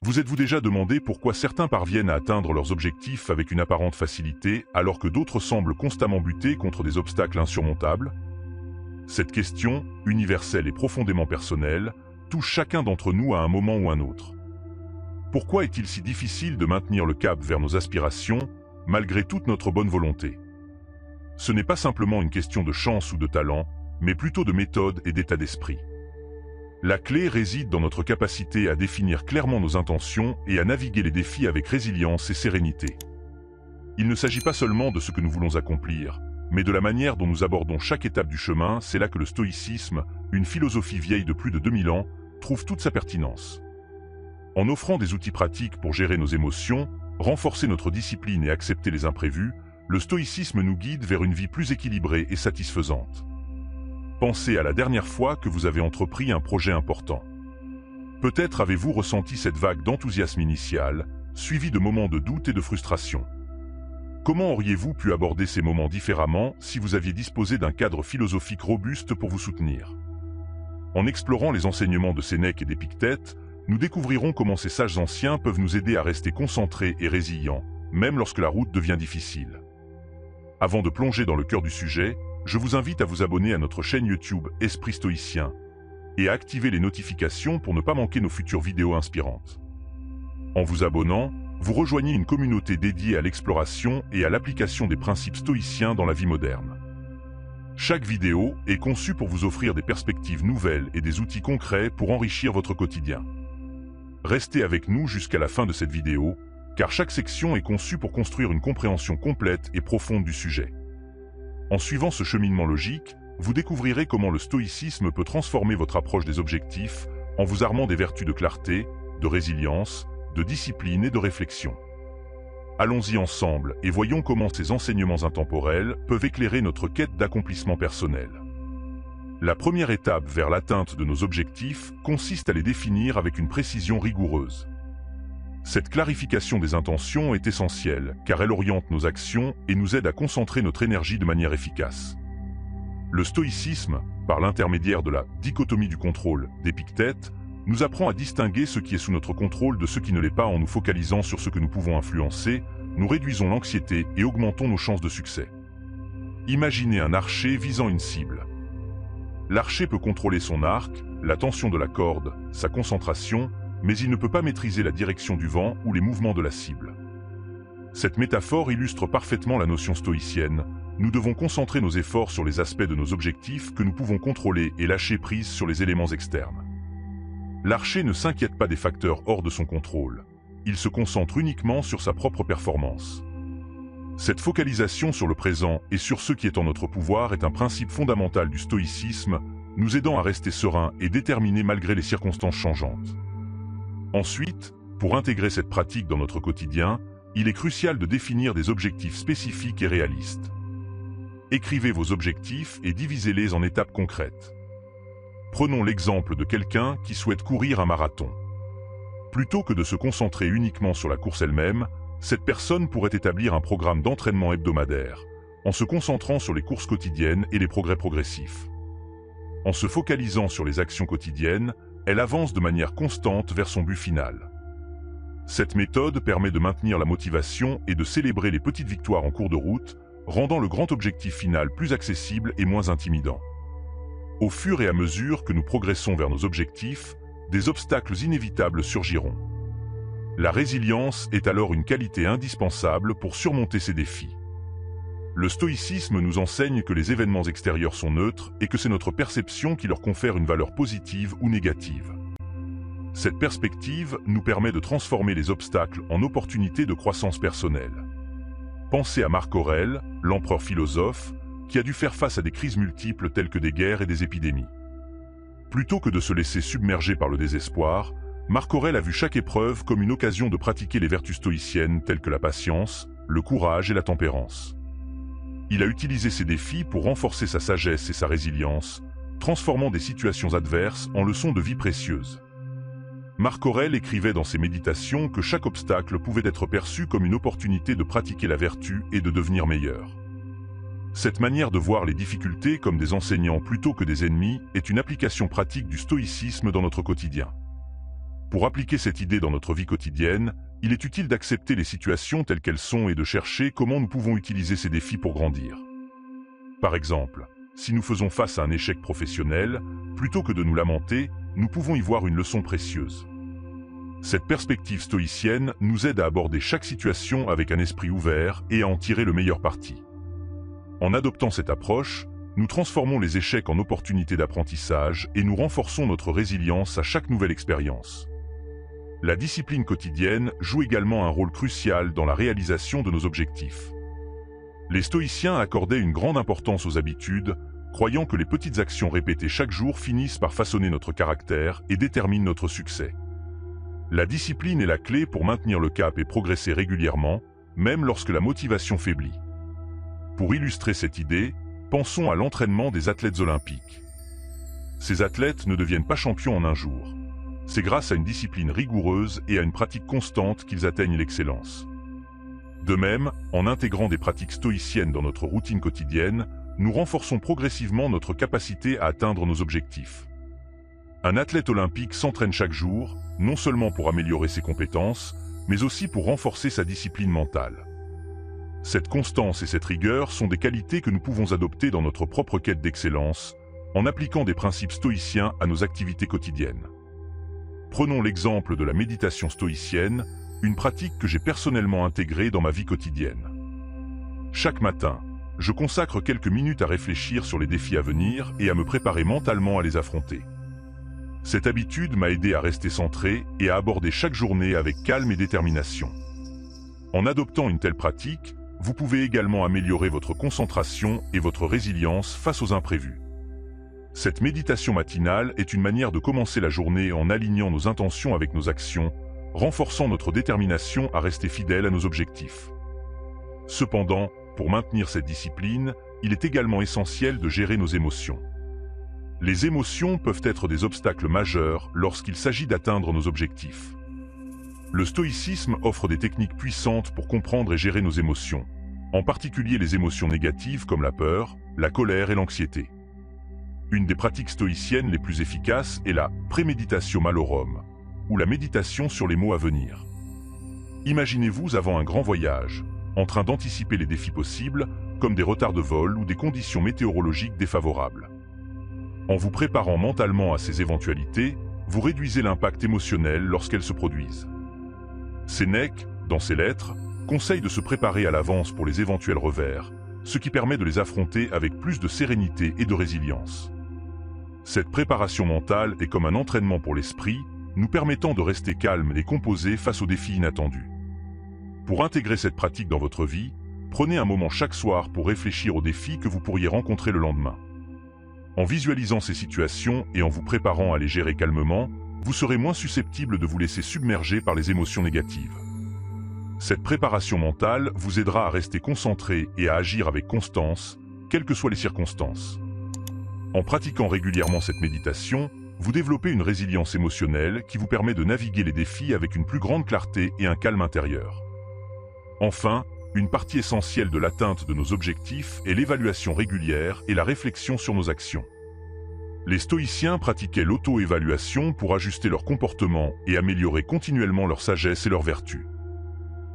Vous êtes-vous déjà demandé pourquoi certains parviennent à atteindre leurs objectifs avec une apparente facilité, alors que d'autres semblent constamment buter contre des obstacles insurmontables? Cette question, universelle et profondément personnelle, touche chacun d'entre nous à un moment ou un autre. Pourquoi est-il si difficile de maintenir le cap vers nos aspirations, malgré toute notre bonne volonté? Ce n'est pas simplement une question de chance ou de talent, mais plutôt de méthode et d'état d'esprit. La clé réside dans notre capacité à définir clairement nos intentions et à naviguer les défis avec résilience et sérénité. Il ne s'agit pas seulement de ce que nous voulons accomplir, mais de la manière dont nous abordons chaque étape du chemin. C'est là que le stoïcisme, une philosophie vieille de plus de 2000 ans, trouve toute sa pertinence. En offrant des outils pratiques pour gérer nos émotions, renforcer notre discipline et accepter les imprévus, le stoïcisme nous guide vers une vie plus équilibrée et satisfaisante. Pensez à la dernière fois que vous avez entrepris un projet important. Peut-être avez-vous ressenti cette vague d'enthousiasme initial, suivie de moments de doute et de frustration. Comment auriez-vous pu aborder ces moments différemment si vous aviez disposé d'un cadre philosophique robuste pour vous soutenir? En explorant les enseignements de Sénèque et d'Épictète, nous découvrirons comment ces sages anciens peuvent nous aider à rester concentrés et résilients, même lorsque la route devient difficile. Avant de plonger dans le cœur du sujet, je vous invite à vous abonner à notre chaîne YouTube Esprit Stoïcien et à activer les notifications pour ne pas manquer nos futures vidéos inspirantes. En vous abonnant, vous rejoignez une communauté dédiée à l'exploration et à l'application des principes stoïciens dans la vie moderne. Chaque vidéo est conçue pour vous offrir des perspectives nouvelles et des outils concrets pour enrichir votre quotidien. Restez avec nous jusqu'à la fin de cette vidéo, car chaque section est conçue pour construire une compréhension complète et profonde du sujet. En suivant ce cheminement logique, vous découvrirez comment le stoïcisme peut transformer votre approche des objectifs en vous armant des vertus de clarté, de résilience, de discipline et de réflexion. Allons-y ensemble et voyons comment ces enseignements intemporels peuvent éclairer notre quête d'accomplissement personnel. La première étape vers l'atteinte de nos objectifs consiste à les définir avec une précision rigoureuse. Cette clarification des intentions est essentielle, car elle oriente nos actions et nous aide à concentrer notre énergie de manière efficace. Le stoïcisme, par l'intermédiaire de la dichotomie du contrôle d'Épictète, nous apprend à distinguer ce qui est sous notre contrôle de ce qui ne l'est pas. En nous focalisant sur ce que nous pouvons influencer, nous réduisons l'anxiété et augmentons nos chances de succès. Imaginez un archer visant une cible. L'archer peut contrôler son arc, la tension de la corde, sa concentration, mais il ne peut pas maîtriser la direction du vent ou les mouvements de la cible. Cette métaphore illustre parfaitement la notion stoïcienne. Nous devons concentrer nos efforts sur les aspects de nos objectifs que nous pouvons contrôler et lâcher prise sur les éléments externes. L'archer ne s'inquiète pas des facteurs hors de son contrôle. Il se concentre uniquement sur sa propre performance. Cette focalisation sur le présent et sur ce qui est en notre pouvoir est un principe fondamental du stoïcisme, nous aidant à rester sereins et déterminés malgré les circonstances changeantes. Ensuite, pour intégrer cette pratique dans notre quotidien, il est crucial de définir des objectifs spécifiques et réalistes. Écrivez vos objectifs et divisez-les en étapes concrètes. Prenons l'exemple de quelqu'un qui souhaite courir un marathon. Plutôt que de se concentrer uniquement sur la course elle-même, cette personne pourrait établir un programme d'entraînement hebdomadaire, en se concentrant sur les courses quotidiennes et les progrès progressifs. En se focalisant sur les actions quotidiennes, elle avance de manière constante vers son but final. Cette méthode permet de maintenir la motivation et de célébrer les petites victoires en cours de route, rendant le grand objectif final plus accessible et moins intimidant. Au fur et à mesure que nous progressons vers nos objectifs, des obstacles inévitables surgiront. La résilience est alors une qualité indispensable pour surmonter ces défis. Le stoïcisme nous enseigne que les événements extérieurs sont neutres et que c'est notre perception qui leur confère une valeur positive ou négative. Cette perspective nous permet de transformer les obstacles en opportunités de croissance personnelle. Pensez à Marc Aurèle, l'empereur philosophe, qui a dû faire face à des crises multiples telles que des guerres et des épidémies. Plutôt que de se laisser submerger par le désespoir, Marc Aurèle a vu chaque épreuve comme une occasion de pratiquer les vertus stoïciennes telles que la patience, le courage et la tempérance. Il a utilisé ces défis pour renforcer sa sagesse et sa résilience, transformant des situations adverses en leçons de vie précieuses. Marc Aurèle écrivait dans ses méditations que chaque obstacle pouvait être perçu comme une opportunité de pratiquer la vertu et de devenir meilleur. Cette manière de voir les difficultés comme des enseignants plutôt que des ennemis est une application pratique du stoïcisme dans notre quotidien. Pour appliquer cette idée dans notre vie quotidienne, il est utile d'accepter les situations telles qu'elles sont et de chercher comment nous pouvons utiliser ces défis pour grandir. Par exemple, si nous faisons face à un échec professionnel, plutôt que de nous lamenter, nous pouvons y voir une leçon précieuse. Cette perspective stoïcienne nous aide à aborder chaque situation avec un esprit ouvert et à en tirer le meilleur parti. En adoptant cette approche, nous transformons les échecs en opportunités d'apprentissage et nous renforçons notre résilience à chaque nouvelle expérience. La discipline quotidienne joue également un rôle crucial dans la réalisation de nos objectifs. Les stoïciens accordaient une grande importance aux habitudes, croyant que les petites actions répétées chaque jour finissent par façonner notre caractère et déterminent notre succès. La discipline est la clé pour maintenir le cap et progresser régulièrement, même lorsque la motivation faiblit. Pour illustrer cette idée, pensons à l'entraînement des athlètes olympiques. Ces athlètes ne deviennent pas champions en un jour. C'est grâce à une discipline rigoureuse et à une pratique constante qu'ils atteignent l'excellence. De même, en intégrant des pratiques stoïciennes dans notre routine quotidienne, nous renforçons progressivement notre capacité à atteindre nos objectifs. Un athlète olympique s'entraîne chaque jour, non seulement pour améliorer ses compétences, mais aussi pour renforcer sa discipline mentale. Cette constance et cette rigueur sont des qualités que nous pouvons adopter dans notre propre quête d'excellence, en appliquant des principes stoïciens à nos activités quotidiennes. Prenons l'exemple de la méditation stoïcienne, une pratique que j'ai personnellement intégrée dans ma vie quotidienne. Chaque matin, je consacre quelques minutes à réfléchir sur les défis à venir et à me préparer mentalement à les affronter. Cette habitude m'a aidé à rester centré et à aborder chaque journée avec calme et détermination. En adoptant une telle pratique, vous pouvez également améliorer votre concentration et votre résilience face aux imprévus. Cette méditation matinale est une manière de commencer la journée en alignant nos intentions avec nos actions, renforçant notre détermination à rester fidèle à nos objectifs. Cependant, pour maintenir cette discipline, il est également essentiel de gérer nos émotions. Les émotions peuvent être des obstacles majeurs lorsqu'il s'agit d'atteindre nos objectifs. Le stoïcisme offre des techniques puissantes pour comprendre et gérer nos émotions, en particulier les émotions négatives comme la peur, la colère et l'anxiété. Une des pratiques stoïciennes les plus efficaces est la préméditatio malorum, ou la méditation sur les mots à venir. Imaginez-vous avant un grand voyage, en train d'anticiper les défis possibles, comme des retards de vol ou des conditions météorologiques défavorables. En vous préparant mentalement à ces éventualités, vous réduisez l'impact émotionnel lorsqu'elles se produisent. Sénèque, dans ses lettres, conseille de se préparer à l'avance pour les éventuels revers, ce qui permet de les affronter avec plus de sérénité et de résilience. Cette préparation mentale est comme un entraînement pour l'esprit, nous permettant de rester calme et composé face aux défis inattendus. Pour intégrer cette pratique dans votre vie, prenez un moment chaque soir pour réfléchir aux défis que vous pourriez rencontrer le lendemain. En visualisant ces situations et en vous préparant à les gérer calmement, vous serez moins susceptible de vous laisser submerger par les émotions négatives. Cette préparation mentale vous aidera à rester concentré et à agir avec constance, quelles que soient les circonstances. En pratiquant régulièrement cette méditation, vous développez une résilience émotionnelle qui vous permet de naviguer les défis avec une plus grande clarté et un calme intérieur. Enfin, une partie essentielle de l'atteinte de nos objectifs est l'évaluation régulière et la réflexion sur nos actions. Les stoïciens pratiquaient l'auto-évaluation pour ajuster leur comportement et améliorer continuellement leur sagesse et leur vertu.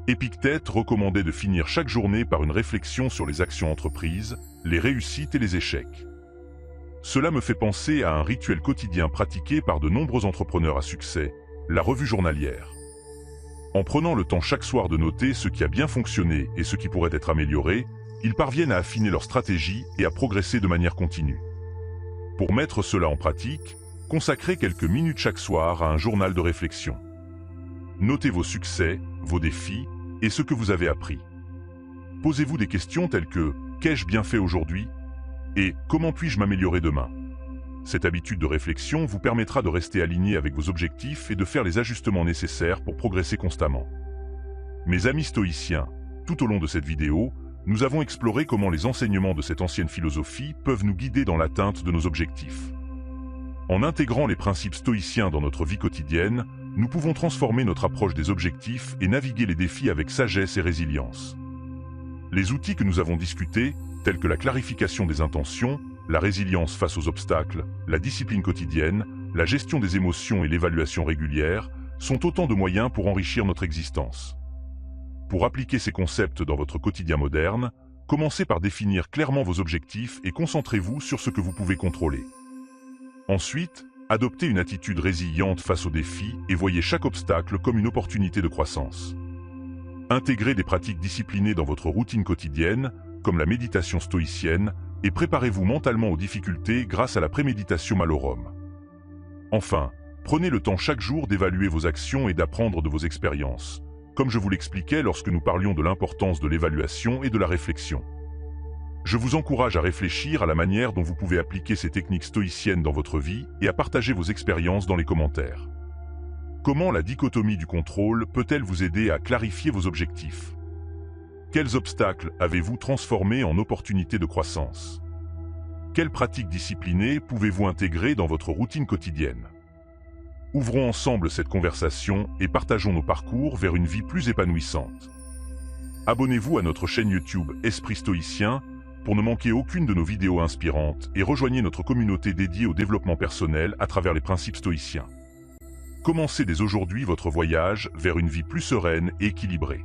Épictète recommandait de finir chaque journée par une réflexion sur les actions entreprises, les réussites et les échecs. Cela me fait penser à un rituel quotidien pratiqué par de nombreux entrepreneurs à succès, la revue journalière. En prenant le temps chaque soir de noter ce qui a bien fonctionné et ce qui pourrait être amélioré, ils parviennent à affiner leur stratégie et à progresser de manière continue. Pour mettre cela en pratique, consacrez quelques minutes chaque soir à un journal de réflexion. Notez vos succès, vos défis et ce que vous avez appris. Posez-vous des questions telles que « Qu'ai-je bien fait aujourd'hui ?» et « Comment puis-je m'améliorer demain ?» Cette habitude de réflexion vous permettra de rester aligné avec vos objectifs et de faire les ajustements nécessaires pour progresser constamment. Mes amis stoïciens, tout au long de cette vidéo, nous avons exploré comment les enseignements de cette ancienne philosophie peuvent nous guider dans l'atteinte de nos objectifs. En intégrant les principes stoïciens dans notre vie quotidienne, nous pouvons transformer notre approche des objectifs et naviguer les défis avec sagesse et résilience. Les outils que nous avons discutés, tels que la clarification des intentions, la résilience face aux obstacles, la discipline quotidienne, la gestion des émotions et l'évaluation régulière, sont autant de moyens pour enrichir notre existence. Pour appliquer ces concepts dans votre quotidien moderne, commencez par définir clairement vos objectifs et concentrez-vous sur ce que vous pouvez contrôler. Ensuite, adoptez une attitude résiliente face aux défis et voyez chaque obstacle comme une opportunité de croissance. Intégrez des pratiques disciplinées dans votre routine quotidienne, comme la méditation stoïcienne, et préparez-vous mentalement aux difficultés grâce à la préméditation Malorum. Enfin, prenez le temps chaque jour d'évaluer vos actions et d'apprendre de vos expériences, comme je vous l'expliquais lorsque nous parlions de l'importance de l'évaluation et de la réflexion. Je vous encourage à réfléchir à la manière dont vous pouvez appliquer ces techniques stoïciennes dans votre vie et à partager vos expériences dans les commentaires. Comment la dichotomie du contrôle peut-elle vous aider à clarifier vos objectifs? Quels obstacles avez-vous transformés en opportunités de croissance? Quelles pratiques disciplinées pouvez-vous intégrer dans votre routine quotidienne? Ouvrons ensemble cette conversation et partageons nos parcours vers une vie plus épanouissante. Abonnez-vous à notre chaîne YouTube Esprit Stoïcien pour ne manquer aucune de nos vidéos inspirantes et rejoignez notre communauté dédiée au développement personnel à travers les principes stoïciens. Commencez dès aujourd'hui votre voyage vers une vie plus sereine et équilibrée.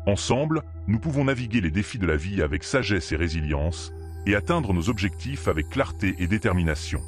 Ensemble, nous pouvons naviguer les défis de la vie avec sagesse et résilience et atteindre nos objectifs avec clarté et détermination.